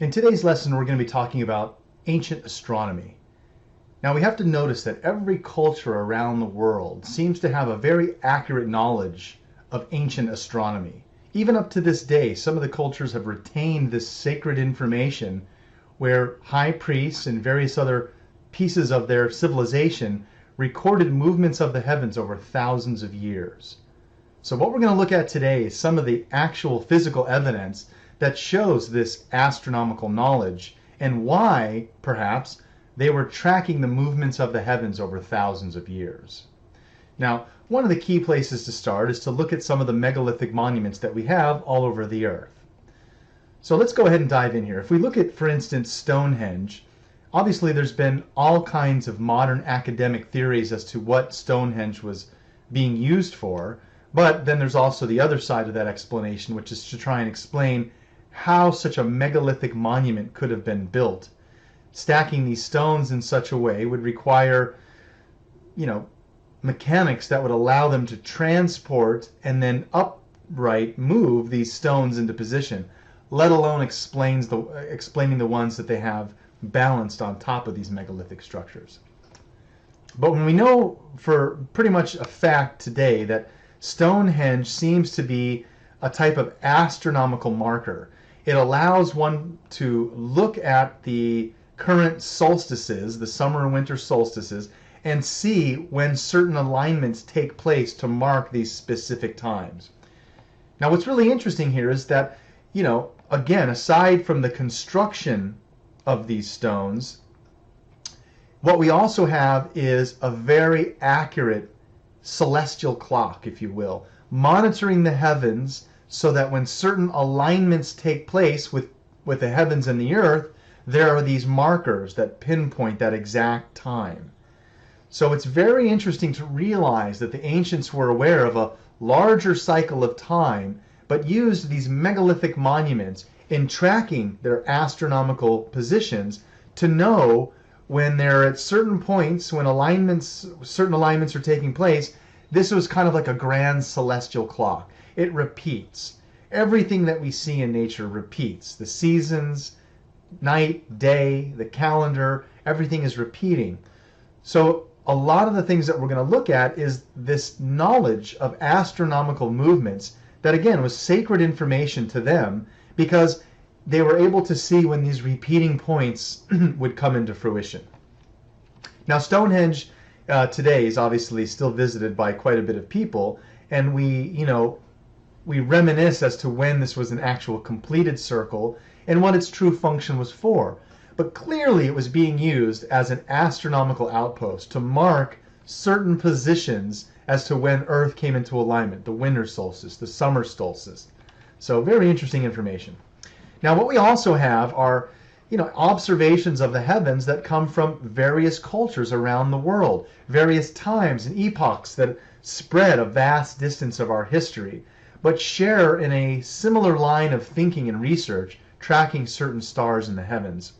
In today's lesson, we're going to be talking about ancient astronomy. Now, we have to notice that every culture around the world seems to have a very accurate knowledge of ancient astronomy. Even up to this day, some of the cultures have retained this sacred information where high priests and various other pieces of their civilization recorded movements of the heavens over thousands of years. So what we're going to look at today is some of the actual physical evidence that shows this astronomical knowledge and why, perhaps, they were tracking the movements of the heavens over thousands of years. Now, one of the key places to start is to look at some of the megalithic monuments that we have all over the earth. So let's go ahead and dive in here. If we look at, for instance, Stonehenge, obviously there's been all kinds of modern academic theories as to what Stonehenge was being used for, but then there's also the other side of that explanation, which is to try and explain how such a megalithic monument could have been built. Stacking these stones in such a way would require, mechanics that would allow them to transport and then upright move these stones into position, let alone explaining the ones that they have balanced on top of these megalithic structures. But when we know for pretty much a fact today that Stonehenge seems to be a type of astronomical marker, it allows one to look at the current solstices, the summer and winter solstices, and see when certain alignments take place to mark these specific times. Now, what's really interesting here is that, again, aside from the construction of these stones, what we also have is a very accurate celestial clock, if you will, monitoring the heavens so that when certain alignments take place with the heavens and the earth, there are these markers that pinpoint that exact time. So it's very interesting to realize that the ancients were aware of a larger cycle of time, but used these megalithic monuments in tracking their astronomical positions to know when they're at certain points, when certain alignments are taking place. This was kind of like a grand celestial clock. It repeats. Everything that we see in nature repeats. The seasons, night, day, the calendar, everything is repeating. So a lot of the things that we're going to look at is this knowledge of astronomical movements that, again, was sacred information to them because they were able to see when these repeating points would come into fruition. Now, Stonehenge today is obviously still visited by quite a bit of people, and we reminisce as to when this was an actual completed circle and what its true function was for. But clearly it was being used as an astronomical outpost to mark certain positions as to when Earth came into alignment, the winter solstice, the summer solstice. So very interesting information. Now, what we also have are observations of the heavens that come from various cultures around the world, various times and epochs that spread a vast distance of our history, but share in a similar line of thinking and research, tracking certain stars in the heavens.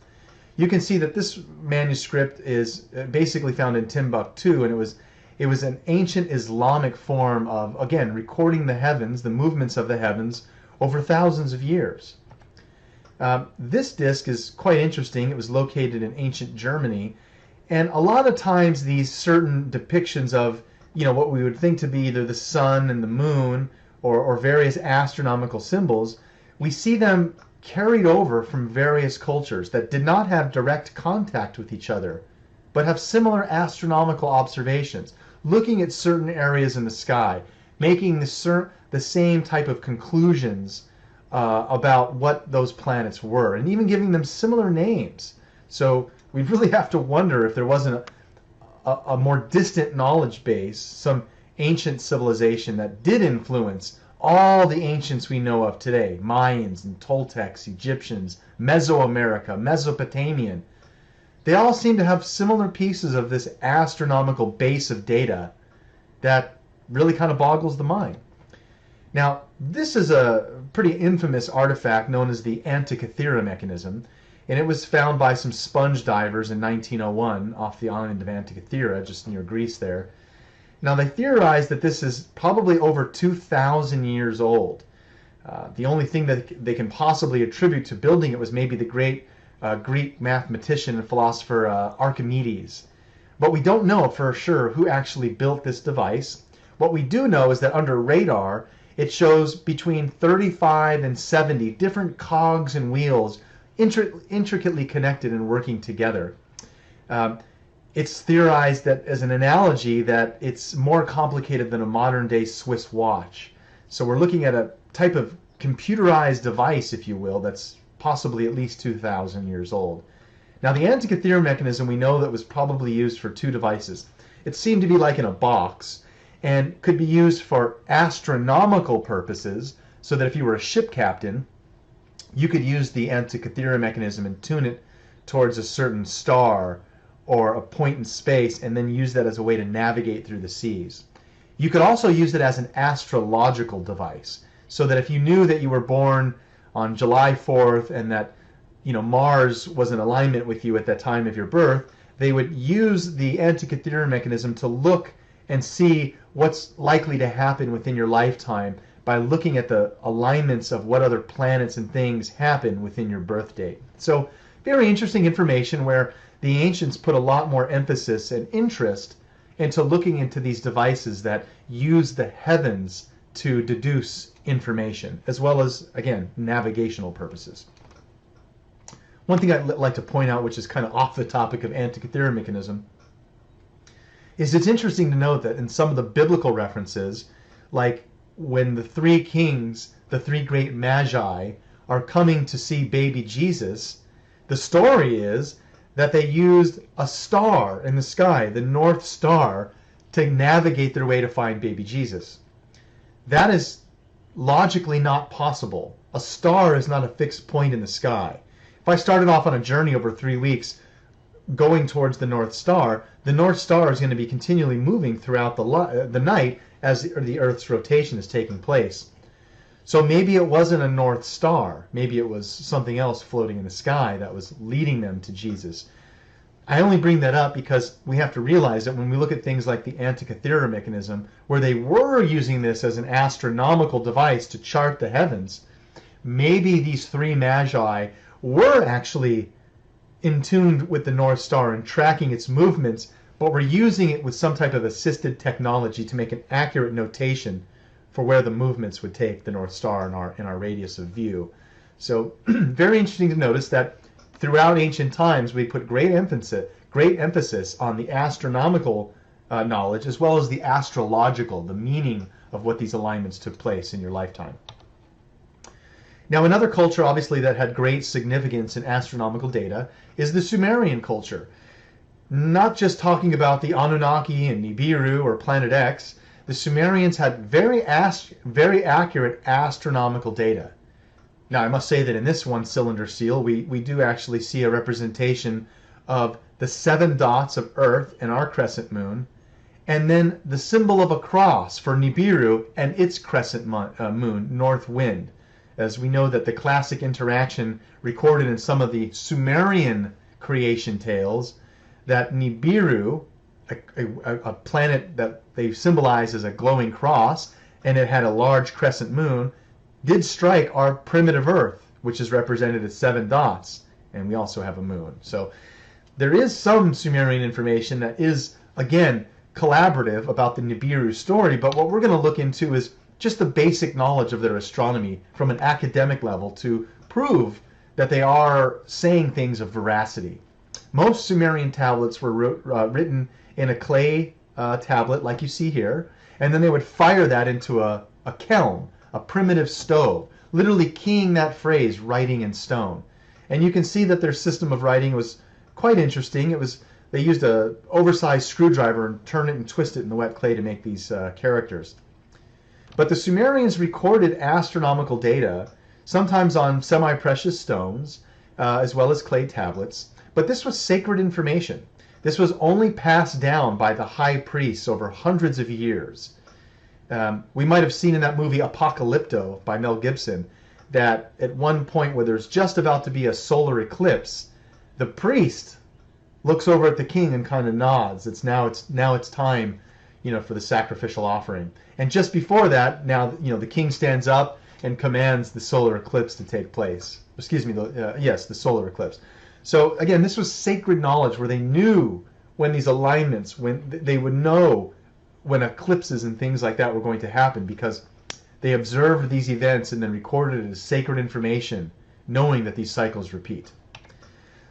You can see that this manuscript is basically found in Timbuktu, and it was an ancient Islamic form of, again, recording the heavens, the movements of the heavens, over thousands of years. This disc is quite interesting. It was located in ancient Germany, and a lot of times these certain depictions of what we would think to be either the sun and the moon or various astronomical symbols, we see them carried over from various cultures that did not have direct contact with each other, but have similar astronomical observations, looking at certain areas in the sky, making the same type of conclusions about what those planets were, and even giving them similar names. So we really have to wonder if there wasn't a more distant knowledge base, some ancient civilization that did influence all the ancients we know of today, Mayans and Toltecs, Egyptians, Mesoamerica, Mesopotamian. They all seem to have similar pieces of this astronomical base of data that really kind of boggles the mind. Now, this is a pretty infamous artifact known as the Anticathedral Mechanism, and it was found by some sponge divers in 1901 off the island of Anticathedra, just near Greece there. Now, they theorized that this is probably over 2,000 years old. The only thing that they can possibly attribute to building it was maybe the great Greek mathematician and philosopher Archimedes. But we don't know for sure who actually built this device. What we do know is that under radar, it shows between 35 and 70 different cogs and wheels intricately connected and working together. It's theorized that, as an analogy, that it's more complicated than a modern-day Swiss watch. So we're looking at a type of computerized device, if you will, that's possibly at least 2,000 years old. Now, the Anticathedral Mechanism, we know that was probably used for two devices. It seemed to be like in a box and could be used for astronomical purposes, so that if you were a ship captain, you could use the Anticathedral Mechanism and tune it towards a certain star or a point in space, and then use that as a way to navigate through the seas. You could also use it as an astrological device, so that if you knew that you were born on July 4th and that Mars was in alignment with you at that time of your birth, they would use the Anticathedral Mechanism to look and see what's likely to happen within your lifetime by looking at the alignments of what other planets and things happen within your birth date. So very interesting information where the ancients put a lot more emphasis and interest into looking into these devices that use the heavens to deduce information, as well as, again, navigational purposes. One thing I'd like to point out, which is kind of off the topic of Anticathedral Mechanism, is it's interesting to note that in some of the biblical references, like when the three kings, the three great magi, are coming to see baby Jesus, the story is that they used a star in the sky, the North Star, to navigate their way to find baby Jesus. That is logically not possible. A star is not a fixed point in the sky. If I started off on a journey over 3 weeks going towards the North Star is going to be continually moving throughout the night as the Earth's rotation is taking place. So maybe it wasn't a North Star. Maybe it was something else floating in the sky that was leading them to Jesus. I only bring that up because we have to realize that when we look at things like the Anticathedral Mechanism, where they were using this as an astronomical device to chart the heavens, maybe these three magi were actually in tune with the North Star and tracking its movements, but were using it with some type of assisted technology to make an accurate notation for where the movements would take the North Star in our radius of view. So very interesting to notice that throughout ancient times we put great emphasis on the astronomical knowledge as well as the astrological, the meaning of what these alignments took place in your lifetime. Now, another culture obviously that had great significance in astronomical data is the Sumerian culture. Not just talking about the Anunnaki and Nibiru or Planet X, the Sumerians had very accurate astronomical data. Now, I must say that in this one-cylinder seal, we do actually see a representation of the 7 dots of Earth and our crescent moon, and then the symbol of a cross for Nibiru and its crescent moon, North Wind, as we know that the classic interaction recorded in some of the Sumerian creation tales, that Nibiru, a planet that they symbolize as a glowing cross, and it had a large crescent moon, did strike our primitive Earth, which is represented as 7 dots, and we also have a moon. So there is some Sumerian information that is, again, collaborative about the Nibiru story, but what we're going to look into is just the basic knowledge of their astronomy from an academic level to prove that they are saying things of veracity. Most Sumerian tablets were written in a clay tablet like you see here, and then they would fire that into a kelm, a primitive stove, literally keying that phrase, writing in stone. And you can see that their system of writing was quite interesting. They used an oversized screwdriver and turn it and twist it in the wet clay to make these characters. But the Sumerians recorded astronomical data, sometimes on semi-precious stones, as well as clay tablets. But this was sacred information. This was only passed down by the high priests over hundreds of years. We might have seen in that movie Apocalypto by Mel Gibson that at one point where there's just about to be a solar eclipse, the priest looks over at the king and kind of nods. It's now it's time, for the sacrificial offering. And just before that, now the king stands up and commands the solar eclipse to take place. Excuse me, the solar eclipse. So again, this was sacred knowledge where they knew when these alignments, when they would know when eclipses and things like that were going to happen, because they observed these events and then recorded it as sacred information, knowing that these cycles repeat.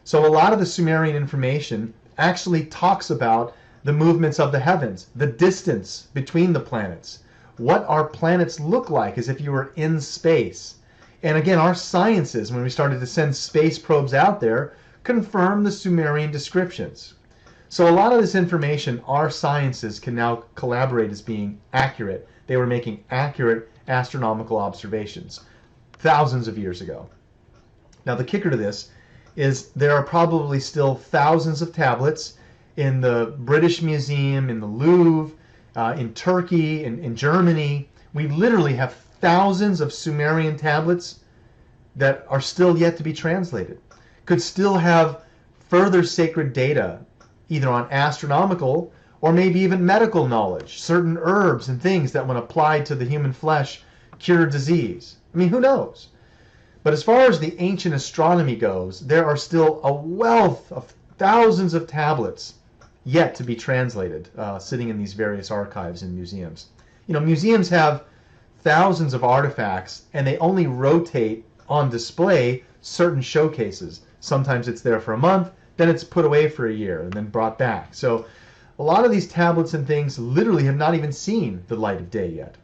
So a lot of the Sumerian information actually talks about the movements of the heavens, the distance between the planets, what our planets look like as if you were in space. And again, our sciences, when we started to send space probes out there, confirm the Sumerian descriptions. So a lot of this information, our sciences can now collaborate as being accurate. They were making accurate astronomical observations thousands of years ago. Now the kicker to this is there are probably still thousands of tablets in the British Museum, in the Louvre, in Turkey, in Germany. We literally have thousands of Sumerian tablets that are still yet to be translated. Could still have further sacred data, either on astronomical or maybe even medical knowledge, certain herbs and things that when applied to the human flesh cure disease. I mean, who knows? But as far as the ancient astronomy goes, there are still a wealth of thousands of tablets yet to be translated, sitting in these various archives and museums. You know, museums have thousands of artifacts, and they only rotate on display certain showcases. Sometimes it's there for a month, then it's put away for a year, and then brought back. So a lot of these tablets and things literally have not even seen the light of day yet.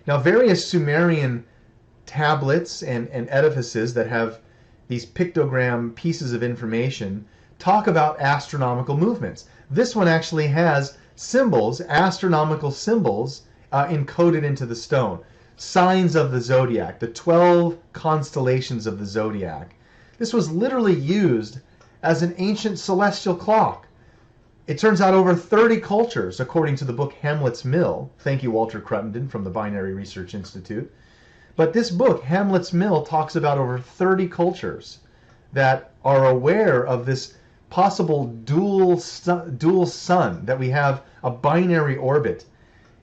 Now, various Sumerian tablets and edifices that have these pictogram pieces of information talk about astronomical movements. This one actually has symbols, astronomical symbols, encoded into the stone. Signs of the zodiac, the 12 constellations of the zodiac. This was literally used as an ancient celestial clock. It turns out over 30 cultures, according to the book Hamlet's Mill. Thank you, Walter Cruttenden from the Binary Research Institute. But this book, Hamlet's Mill, talks about over 30 cultures that are aware of this possible dual sun, that we have a binary orbit.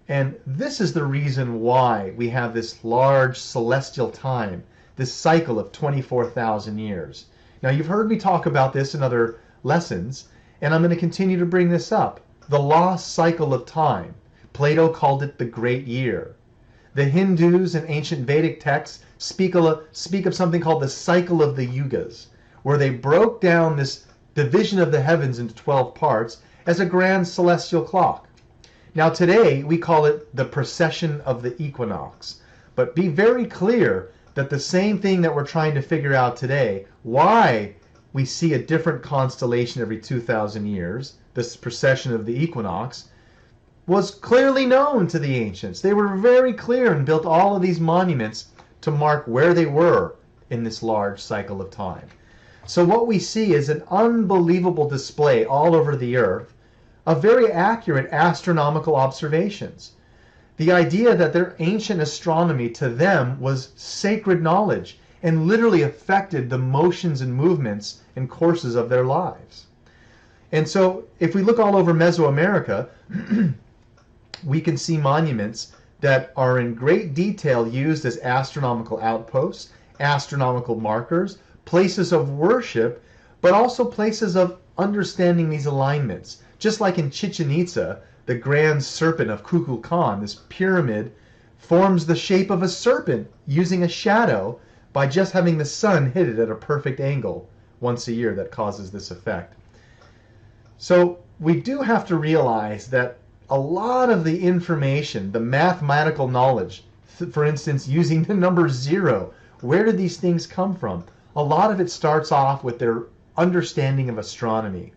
And this is the reason why we have this large celestial time, this cycle of 24,000 years. Now, you've heard me talk about this in other lessons, and I'm going to continue to bring this up. The lost cycle of time. Plato called it the Great Year. The Hindus and ancient Vedic texts speak of something called the cycle of the yugas, where they broke down this division of the heavens into 12 parts as a grand celestial clock. Now today we call it the precession of the equinox. But be very clear that the same thing that we're trying to figure out today, why we see a different constellation every 2,000 years, this precession of the equinox, was clearly known to the ancients. They were very clear and built all of these monuments to mark where they were in this large cycle of time. So what we see is an unbelievable display all over the earth of very accurate astronomical observations. The idea that their ancient astronomy to them was sacred knowledge and literally affected the motions and movements and courses of their lives. And so if we look all over Mesoamerica, we can see monuments that are in great detail used as astronomical outposts, astronomical markers, places of worship, but also places of understanding these alignments. Just like in Chichen Itza, the grand serpent of Kukulkan, this pyramid, forms the shape of a serpent using a shadow by just having the sun hit it at a perfect angle once a year that causes this effect. So we do have to realize that a lot of the information, the mathematical knowledge, for instance, using the number 0, where did these things come from? A lot of it starts off with their understanding of astronomy.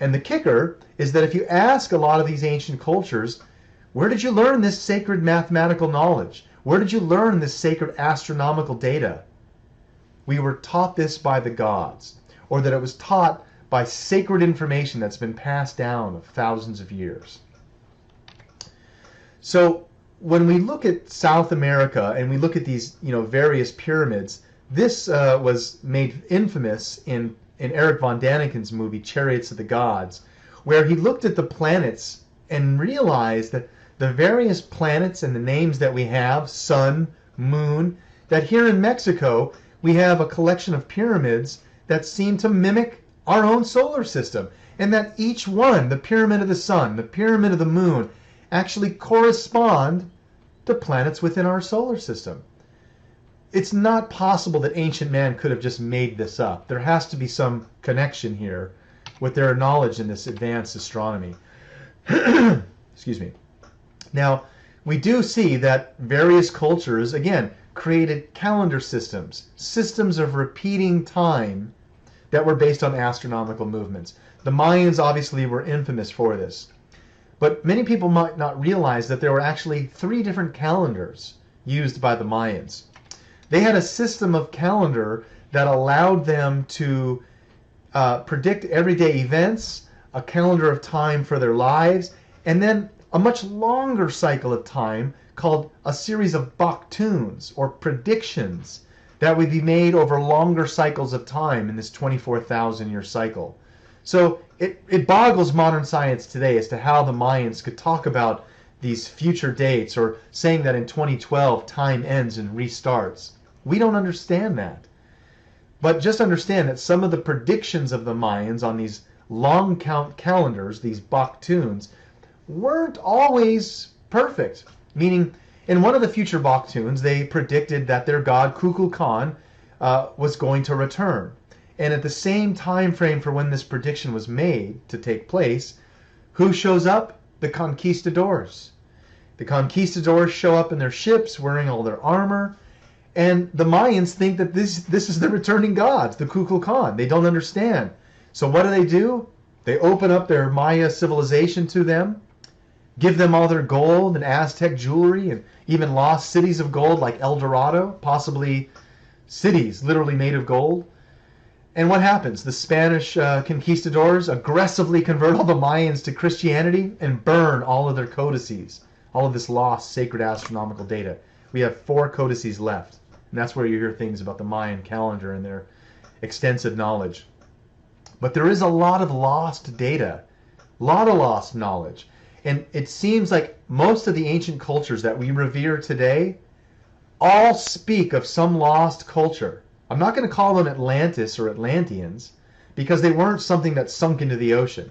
And the kicker is that if you ask a lot of these ancient cultures, where did you learn this sacred mathematical knowledge? Where did you learn this sacred astronomical data? We were taught this by the gods, or that it was taught by sacred information that's been passed down of thousands of years. So when we look at South America and we look at these, various pyramids, this was made infamous in Eric von Daniken's movie Chariots of the Gods, where he looked at the planets and realized that the various planets and the names that we have, sun, moon, that here in Mexico we have a collection of pyramids that seem to mimic our own solar system, and that each one, the pyramid of the sun, the pyramid of the moon, actually correspond to planets within our solar system. It's not possible that ancient man could have just made this up. There has to be some connection here with their knowledge in this advanced astronomy. Excuse me. Now, we do see that various cultures, again, created calendar systems, systems of repeating time that were based on astronomical movements. The Mayans obviously were infamous for this. But many people might not realize that there were actually 3 different calendars used by the Mayans. They had a system of calendar that allowed them to predict everyday events, a calendar of time for their lives, and then a much longer cycle of time called a series of baktuns, or predictions, that would be made over longer cycles of time in this 24,000-year cycle. So it boggles modern science today as to how the Mayans could talk about these future dates, or saying that in 2012 time ends and restarts. We don't understand that. But just understand that some of the predictions of the Mayans on these long count calendars, these baktuns, weren't always perfect. Meaning, in one of the future baktuns, they predicted that their god Kukulkan was going to return. And at the same time frame for when this prediction was made to take place, who shows up? The conquistadors. The conquistadors show up in their ships wearing all their armor, and the Mayans think that this is the returning gods, the Kukulkan. They don't understand. So what do? They open up their Maya civilization to them, give them all their gold and Aztec jewelry, and even lost cities of gold like El Dorado, possibly cities literally made of gold. And what happens? The Spanish conquistadors aggressively convert all the Mayans to Christianity and burn all of their codices, all of this lost sacred astronomical data. We have 4 codices left, and that's where you hear things about the Mayan calendar and their extensive knowledge. But there is a lot of lost data, a lot of lost knowledge. And it seems like most of the ancient cultures that we revere today all speak of some lost culture. I'm not going to call them Atlantis or Atlanteans, because they weren't something that sunk into the ocean.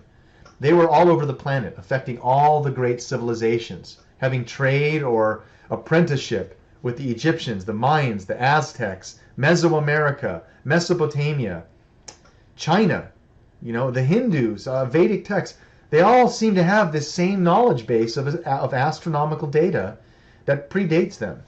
They were all over the planet, affecting all the great civilizations, having trade or apprenticeship with the Egyptians, the Mayans, the Aztecs, Mesoamerica, Mesopotamia, China, the Hindus, Vedic texts. They all seem to have this same knowledge base of astronomical data that predates them.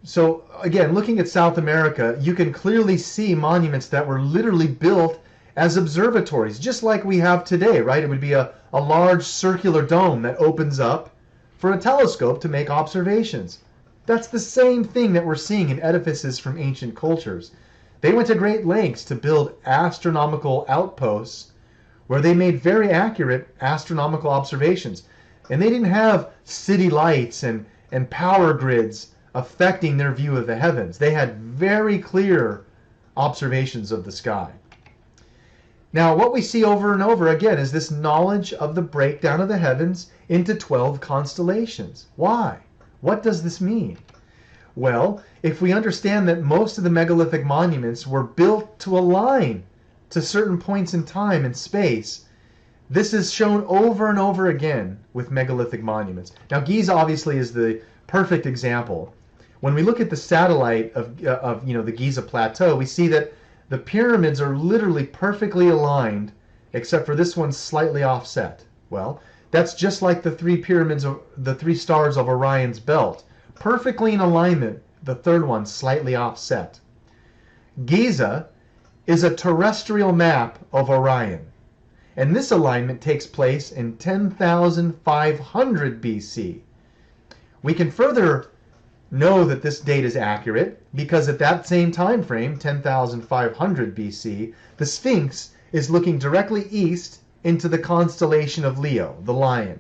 So again, looking at South America, you can clearly see monuments that were literally built as observatories, just like we have today, right? It would be a large circular dome that opens up for a telescope to make observations. That's the same thing that we're seeing in edifices from ancient cultures. They went to great lengths to build astronomical outposts where they made very accurate astronomical observations. And they didn't have city lights and power grids affecting their view of the heavens. They had very clear observations of the sky. Now, what we see over and over again is this knowledge of the breakdown of the heavens into 12 constellations. Why? What does this mean? Well, if we understand that most of the megalithic monuments were built to align to certain points in time and space, this is shown over and over again with megalithic monuments. Now, Giza obviously is the perfect example. When we look at the satellite of the Giza plateau, we see that the pyramids are literally perfectly aligned, except for this one's slightly offset. Well, that's just like the 3 pyramids, the 3 stars of Orion's belt, perfectly in alignment. The third one slightly offset. Giza is a terrestrial map of Orion, and this alignment takes place in 10,500 BC. We can further know that this date is accurate because at that same time frame, 10,500 BC, the Sphinx is looking directly east into the constellation of Leo, the lion.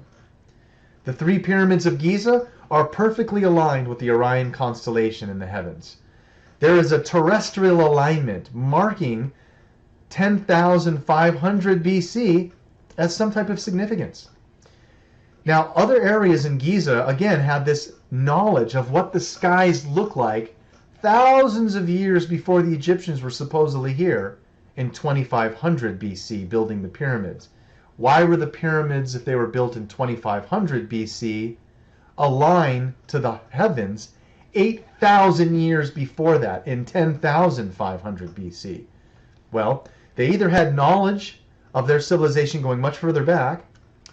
The 3 pyramids of Giza are perfectly aligned with the Orion constellation in the heavens. There is a terrestrial alignment marking 10,500 BC as some type of significance. Now, other areas in Giza, again, had this knowledge of what the skies look like thousands of years before the Egyptians were supposedly here in 2500 BC building the pyramids. Why were the pyramids, if they were built in 2500 BC, aligned to the heavens 8,000 years before that in 10,500 BC? Well, they either had knowledge of their civilization going much further back,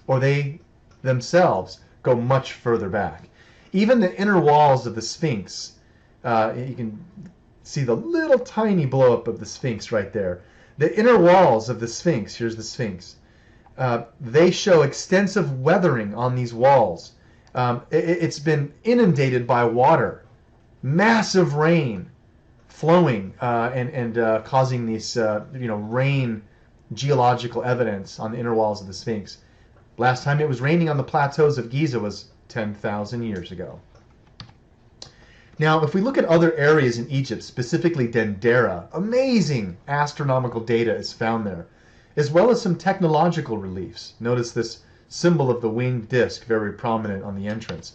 or they themselves go much further back. Even the inner walls of the Sphinx, you can see the little tiny blow up of the Sphinx right there. The inner walls of the Sphinx, here's the Sphinx, they show extensive weathering on these walls. It's been inundated by water, massive rain flowing and causing these rain geological evidence on the inner walls of the Sphinx. Last time it was raining on the plateaus of Giza was 10,000 years ago. Now, if we look at other areas in Egypt, specifically Dendera, amazing astronomical data is found there, as well as some technological reliefs. Notice this symbol of the winged disc, very prominent on the entrance.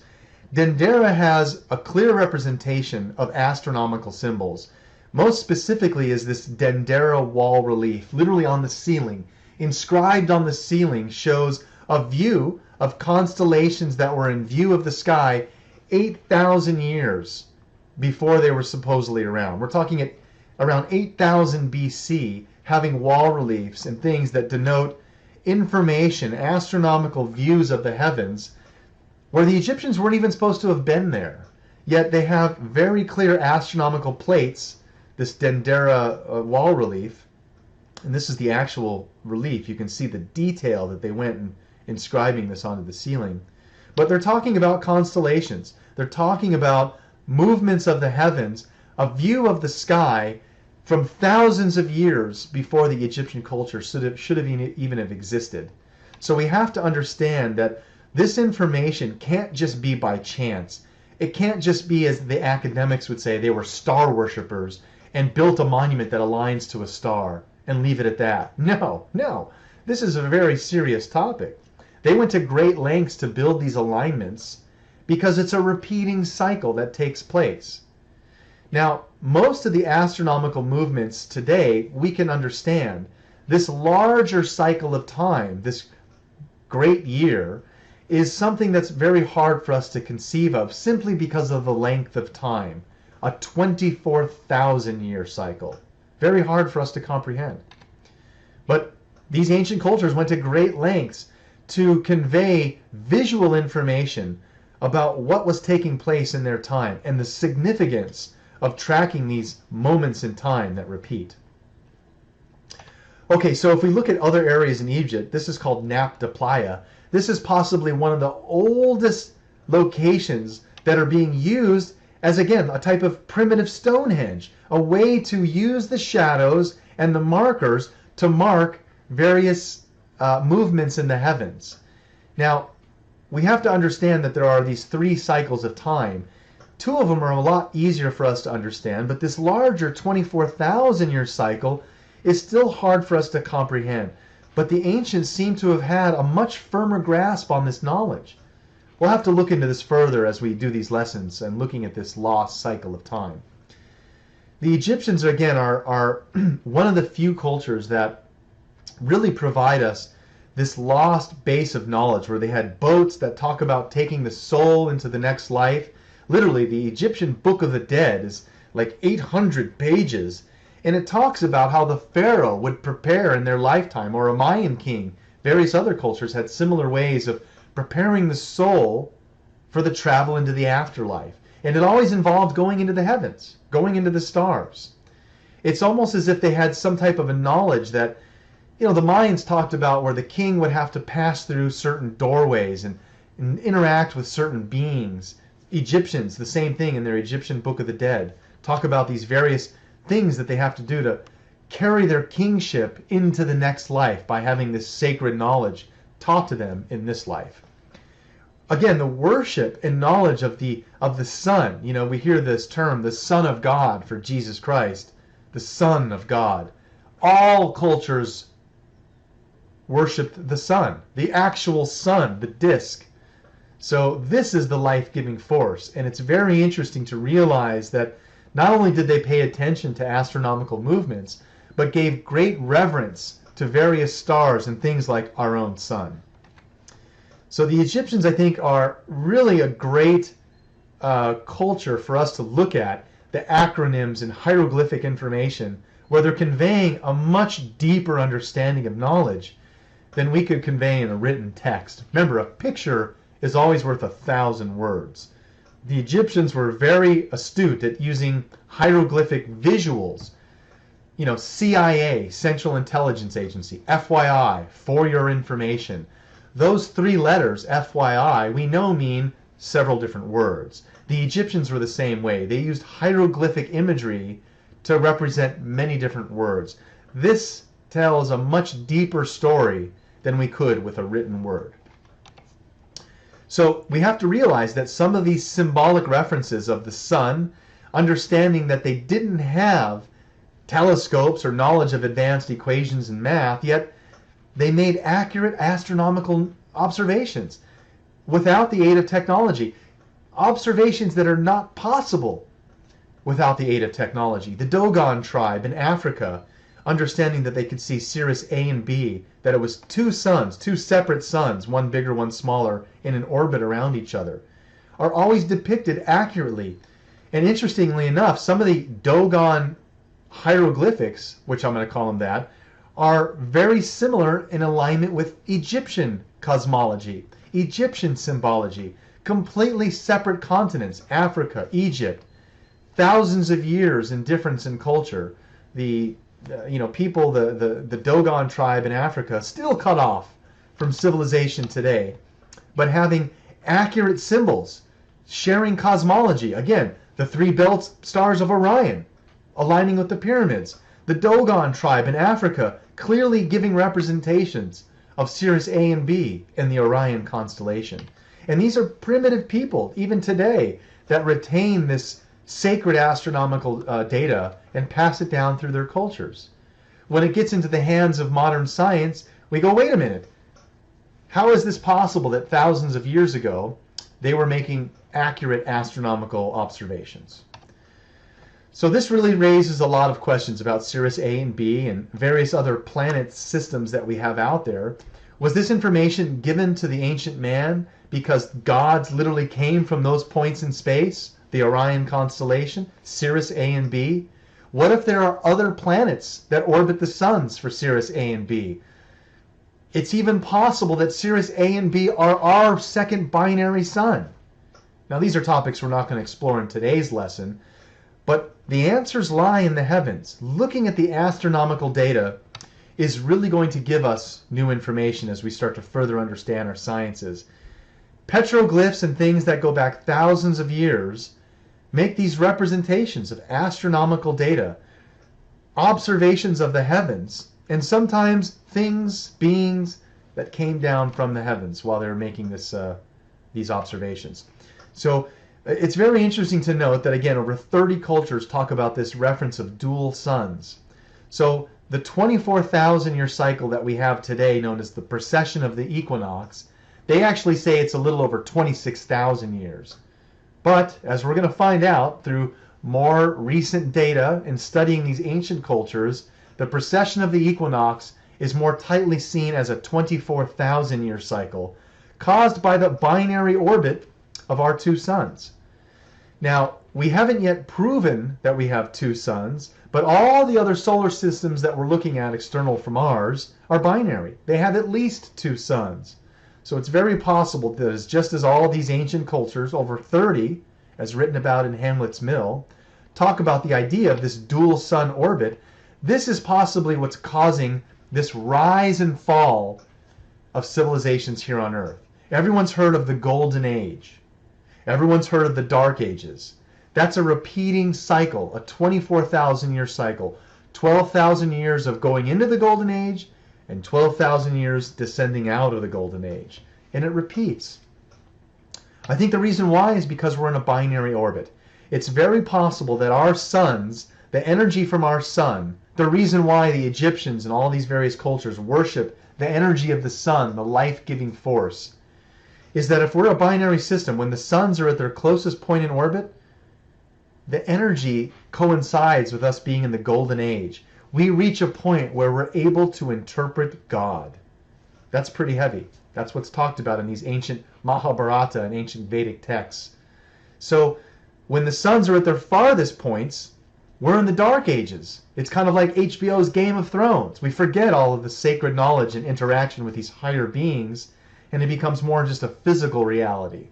Dendera has a clear representation of astronomical symbols. Most specifically is this Dendera wall relief, literally on the ceiling. Inscribed on the ceiling shows a view of constellations that were in view of the sky 8,000 years before they were supposedly around. We're talking at around 8,000 BC, having wall reliefs and things that denote information, astronomical views of the heavens, where the Egyptians weren't even supposed to have been there. Yet they have very clear astronomical plates, this Dendera wall relief, and this is the actual relief. You can see the detail that they went in inscribing this onto the ceiling. But they're talking about constellations. They're talking about movements of the heavens, a view of the sky from thousands of years before the Egyptian culture should have even have existed. So we have to understand that this information can't just be by chance. It can't just be, as the academics would say, they were star worshippers and built a monument that aligns to a star and leave it at that. No. This is a very serious topic. They went to great lengths to build these alignments because it's a repeating cycle that takes place. Now, most of the astronomical movements today, we can understand. This larger cycle of time, this great year, is something that's very hard for us to conceive of simply because of the length of time. A 24,000 year cycle. Very hard for us to comprehend. But these ancient cultures went to great lengths to convey visual information about what was taking place in their time and the significance of tracking these moments in time that repeat. Okay, so if we look at other areas in Egypt, this is called Nabta Playa. This is possibly one of the oldest locations that are being used as, again, a type of primitive Stonehenge, a way to use the shadows and the markers to mark various movements in the heavens. Now, we have to understand that there are these three cycles of time. Two of them are a lot easier for us to understand, but this larger 24,000 year cycle is still hard for us to comprehend. But the ancients seem to have had a much firmer grasp on this knowledge. We'll have to look into this further as we do these lessons and looking at this lost cycle of time. The Egyptians, again, are one of the few cultures that really provide us this lost base of knowledge, where they had boats that talk about taking the soul into the next life. Literally, the Egyptian Book of the Dead is like 800 pages, and it talks about how the pharaoh would prepare in their lifetime, or a Mayan king. Various other cultures had similar ways of preparing the soul for the travel into the afterlife. And it always involved going into the heavens, going into the stars. It's almost as if they had some type of a knowledge that, the Mayans talked about where the king would have to pass through certain doorways and interact with certain beings. Egyptians, the same thing in their Egyptian Book of the Dead, talk about these various things that they have to do to carry their kingship into the next life by having this sacred knowledge taught to them in this life. Again, the worship and knowledge of the Son. We hear this term, the Son of God, for Jesus Christ, the Son of God. All cultures worshipped the sun, the actual sun, the disk, So this is the life-giving force, and it's very interesting to realize that not only did they pay attention to astronomical movements, but gave great reverence to various stars and things like our own sun. So the Egyptians, I think, are really a great culture for us to look at, the acronyms and hieroglyphic information, where they're conveying a much deeper understanding of knowledge than we could convey in a written text. Remember, a picture is always worth 1,000 words. The Egyptians were very astute at using hieroglyphic visuals. You know, CIA, Central Intelligence Agency, FYI, for your information. Those 3 letters, FYI, we know mean several different words. The Egyptians were the same way. They used hieroglyphic imagery to represent many different words. This tells a much deeper story than we could with a written word. So we have to realize that some of these symbolic references of the sun, understanding that they didn't have telescopes or knowledge of advanced equations and math, yet they made accurate astronomical observations without the aid of technology. Observations that are not possible without the aid of technology. The Dogon tribe in Africa, understanding that they could see Sirius A and B, that it was 2 suns, 2 separate suns, one bigger, one smaller, in an orbit around each other, are always depicted accurately. And interestingly enough, some of the Dogon hieroglyphics, which I'm going to call them that, are very similar in alignment with Egyptian cosmology, Egyptian symbology, completely separate continents, Africa, Egypt, thousands of years in difference in culture. The people, the Dogon tribe in Africa, still cut off from civilization today, but having accurate symbols, sharing cosmology. Again, the 3 belt stars of Orion, aligning with the pyramids. The Dogon tribe in Africa, clearly giving representations of Sirius A and B in the Orion constellation. And these are primitive people, even today, that retain this sacred astronomical data and pass it down through their cultures. When it gets into the hands of modern science, we go, wait a minute, how is this possible that thousands of years ago they were making accurate astronomical observations? So this really raises a lot of questions about Sirius A and B and various other planet systems that we have out there. Was this information given to the ancient man because gods literally came from those points in space, the Orion constellation, Sirius A and B? What if there are other planets that orbit the suns for Sirius A and B? It's even possible that Sirius A and B are our second binary sun. Now, these are topics we're not going to explore in today's lesson, but the answers lie in the heavens. Looking at the astronomical data is really going to give us new information as we start to further understand our sciences. Petroglyphs and things that go back thousands of years make these representations of astronomical data, observations of the heavens, and sometimes things, beings that came down from the heavens while they were making these observations. So it's very interesting to note that, again, over 30 cultures talk about this reference of dual suns. So the 24,000-year cycle that we have today, known as the precession of the equinox, they actually say it's a little over 26,000 years. But, as we're going to find out through more recent data and studying these ancient cultures, the precession of the equinox is more tightly seen as a 24,000-year cycle, caused by the binary orbit of our 2 suns. Now, we haven't yet proven that we have 2 suns, but all the other solar systems that we're looking at external from ours are binary. They have at least 2 suns. So it's very possible that just as all these ancient cultures, over 30, as written about in Hamlet's Mill, talk about the idea of this dual sun orbit, this is possibly what's causing this rise and fall of civilizations here on Earth. Everyone's heard of the Golden Age. Everyone's heard of the Dark Ages. That's a repeating cycle, a 24,000-year cycle. 12,000 years of going into the Golden Age and 12,000 years descending out of the Golden Age. And it repeats. I think the reason why is because we're in a binary orbit. It's very possible that our suns, the energy from our sun, the reason why the Egyptians and all these various cultures worship the energy of the sun, the life-giving force, is that if we're a binary system, when the suns are at their closest point in orbit, the energy coincides with us being in the golden age. We reach a point where we're able to interpret God. That's pretty heavy. That's what's talked about in these ancient Mahabharata and ancient Vedic texts. So when the suns are at their farthest points, we're in the dark ages. It's kind of like HBO's Game of Thrones. We forget all of the sacred knowledge and interaction with these higher beings, and it becomes more just a physical reality.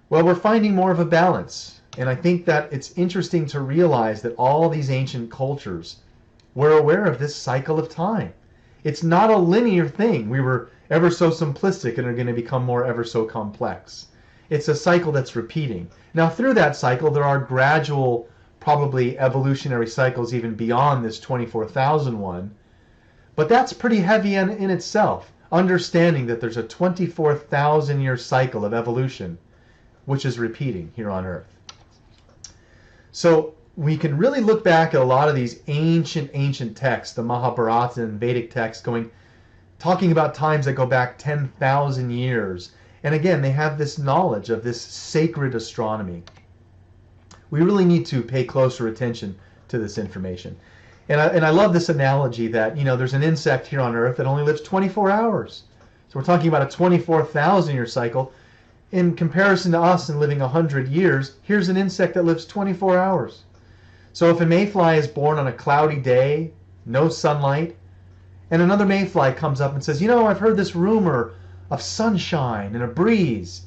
Well, we're finding more of a balance. And I think that it's interesting to realize that all these ancient cultures were aware of this cycle of time. It's not a linear thing. We were ever so simplistic and are going to become more ever so complex. It's a cycle that's repeating. Now, through that cycle, there are gradual, probably evolutionary cycles even beyond this 24,000 one. But that's pretty heavy in itself, understanding that there's a 24,000 year cycle of evolution, which is repeating here on Earth. So we can really look back at a lot of these ancient texts, the Mahabharata and Vedic texts, talking about times that go back 10,000 years. And again, they have this knowledge of this sacred astronomy. We really need to pay closer attention to this information. And I love this analogy that, there's an insect here on Earth that only lives 24 hours. So we're talking about a 24,000 year cycle. In comparison to us and living 100 years, here's an insect that lives 24 hours. So if a mayfly is born on a cloudy day, no sunlight, and another mayfly comes up and says, I've heard this rumor of sunshine and a breeze,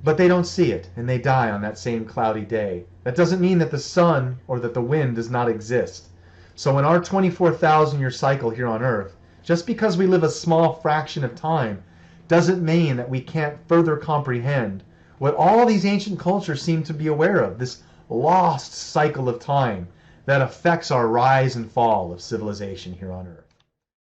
but they don't see it, and they die on that same cloudy day. That doesn't mean that the sun or that the wind does not exist. So in our 24,000 year cycle here on Earth, just because we live a small fraction of time, doesn't mean that we can't further comprehend what all these ancient cultures seem to be aware of, this lost cycle of time that affects our rise and fall of civilization here on Earth.